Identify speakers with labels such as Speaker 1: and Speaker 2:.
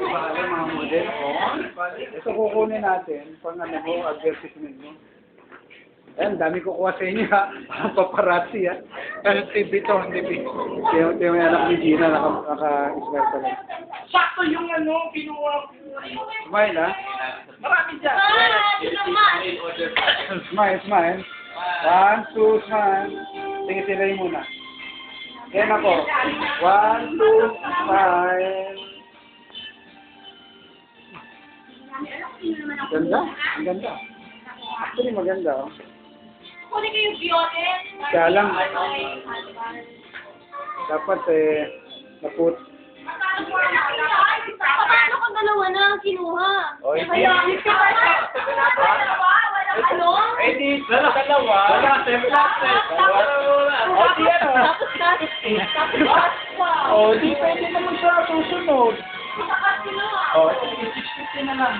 Speaker 1: Bale, mga model. Ito kukunin natin pang ano mo, advertisement mo. Ayan, dami kukuha sa inyo ha. Paparazzi ha. Kasi TV to, TV. Yung anak ni Gina, naka-smile pa lang.
Speaker 2: Sakto yung ano, kinuha ko.
Speaker 1: Smile ha.
Speaker 2: Marami dyan.
Speaker 1: Smile, smile. 1, 2, smile. Sige, silay muna. Yan ako. 1, 2, smile. Ganda. Ang ganda. Actually, maganda oh.
Speaker 3: Kunin ko yung biote.
Speaker 1: Kaya lang, dapat naput.
Speaker 3: Paano kung dalawa na ang kinuha?
Speaker 1: O, hindi.
Speaker 3: Ano?
Speaker 2: Eh di, dalawa. Wala, 7 O di ano? O di, pwede naman sa susunod. O, 650 na lang.